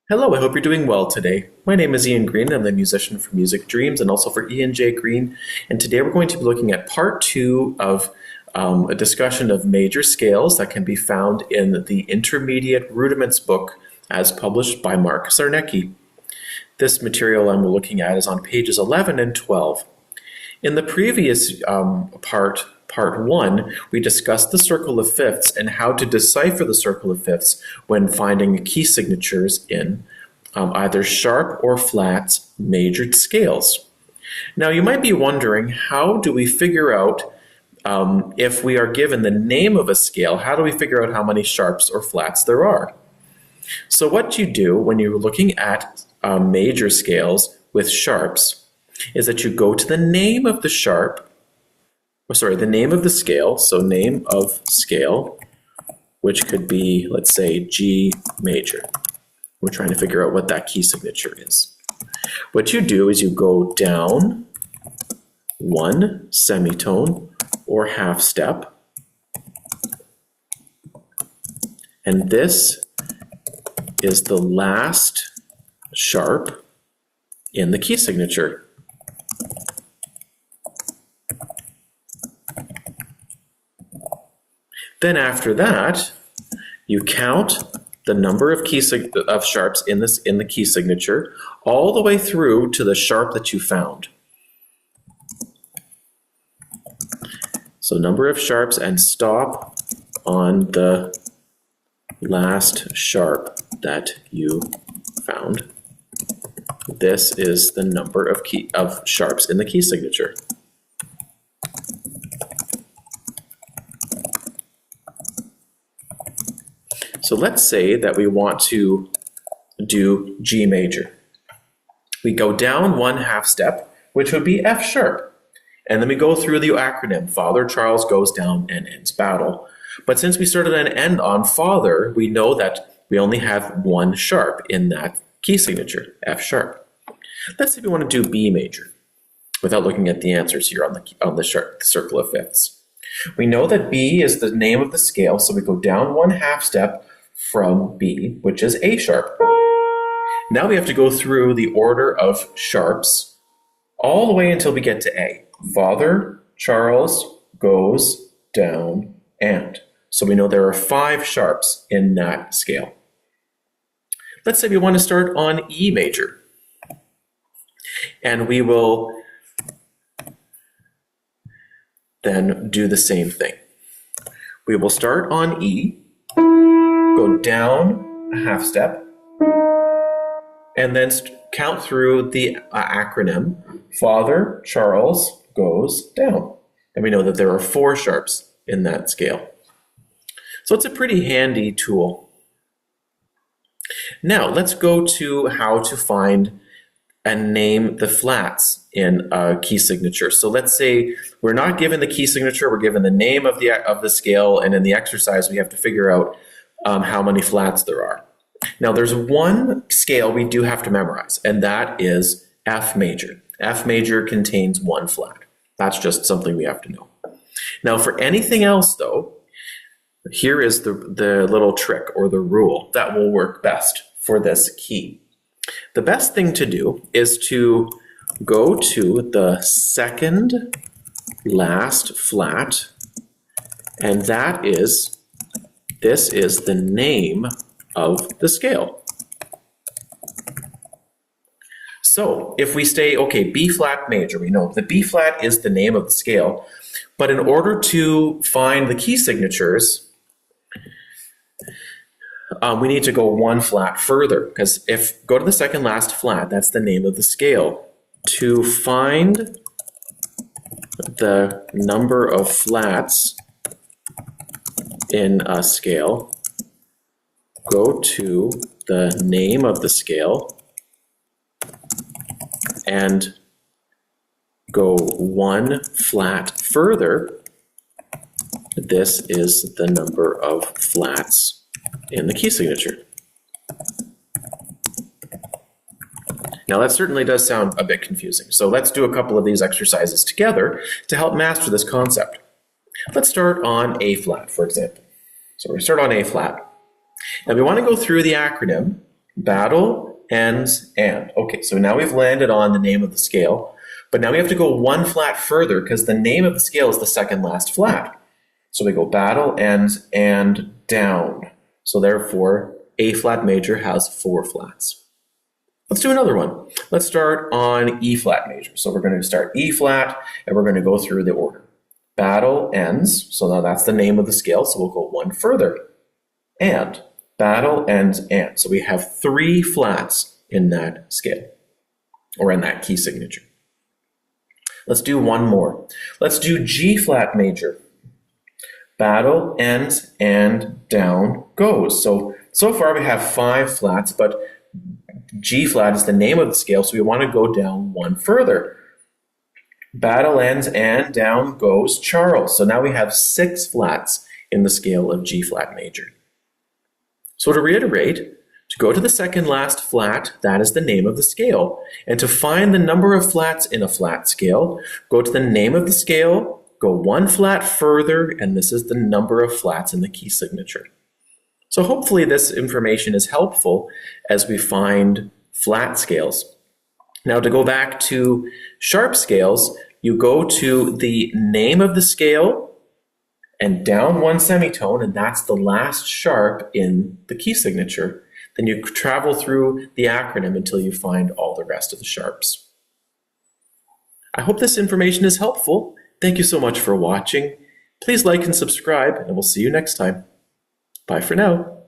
Hello, I hope you're doing well today. My name is Ian Green. I'm the musician for Music Dreams and also for Ian J. Green. And today we're going to be looking at part two of a discussion of major scales that can be found in the Intermediate Rudiments book as published by Mark Sarnecki. This material I'm looking at is on pages 11 and 12. In the previous part one, we discussed the circle of fifths and how to decipher the circle of fifths when finding key signatures in either sharp or flat majored scales. Now, you might be wondering, how do we figure out if we are given the name of a scale, how do we figure out how many sharps or flats there are? So what you do when you're looking at major scales with sharps is that you go to the name of the the name of the scale, so name of scale, which could be, let's say, G major. We're trying to figure out what that key signature is. What you do is you go down one semitone or half step, and this is the last sharp in the key signature. Then after that, you count the number of sharps in the key signature all the way through to the sharp that you found. So number of sharps and stop on the last sharp that you found. This is the number of sharps in the key signature. So let's say that we want to do G major. We go down one half step, which would be F sharp. And then we go through the acronym, Father Charles goes down and ends battle. But since we started an end on Father, we know that we only have one sharp in that key signature, F sharp. Let's say we want to do B major, without looking at the answers here on the circle of fifths. We know that B is the name of the scale, so we go down one half step from B, which is A sharp. Now we have to go through the order of sharps all the way until we get to A. Father Charles goes down and. So we know there are 5 sharps in that scale. Let's say we want to start on E major. And we will then do the same thing. We will start on E, go down a half step, and then count through the acronym, Father Charles goes down. And we know that there are 4 sharps in that scale. So it's a pretty handy tool. Now let's go to how to find and name the flats in a key signature. So let's say we're not given the key signature, we're given the name of the scale, and in the exercise we have to figure out how many flats there are. Now there's one scale we do have to memorize, and that is F major. F major contains 1 flat. That's just something we have to know. Now for anything else though, here is the little trick or the rule that will work best for this key. The best thing to do is to go to the second last flat, and this is the name of the scale. So if we say, okay, B flat major, we know the B flat is the name of the scale, but in order to find the key signatures, we need to go 1 flat further, because go to the second last flat, that's the name of the scale. To find the number of flats in a scale, go to the name of the scale and go 1 flat further. This is the number of flats in the key signature. Now that certainly does sound a bit confusing, so let's do a couple of these exercises together to help master this concept. Let's start on A flat, for example. So we start on A flat. And we want to go through the acronym Battle, ends, and. Okay, so now we've landed on the name of the scale, but now we have to go one flat further because the name of the scale is the second last flat. So we go battle, ends, and down. So therefore, A flat major has 4 flats. Let's do another one. Let's start on E flat major. So we're going to start E flat, and we're going to go through the order. Battle, ends. So now that's the name of the scale, so we'll go one further. And. Battle, ends, and. So we have 3 flats in that scale, or in that key signature. Let's do one more. Let's do G flat major. Battle, ends, and down goes. So far we have 5 flats, but G flat is the name of the scale, so we want to go down one further. Battle, ends, and down goes Charles. So now we have 6 flats in the scale of G flat major. So to reiterate, to go to the second last flat, that is the name of the scale. And to find the number of flats in a flat scale, go to the name of the scale, go one flat further, and this is the number of flats in the key signature. So hopefully this information is helpful as we find flat scales. Now to go back to sharp scales, you go to the name of the scale and down one semitone, and that's the last sharp in the key signature. Then you travel through the acronym until you find all the rest of the sharps. I hope this information is helpful. Thank you so much for watching. Please like and subscribe, and we'll see you next time. Bye for now.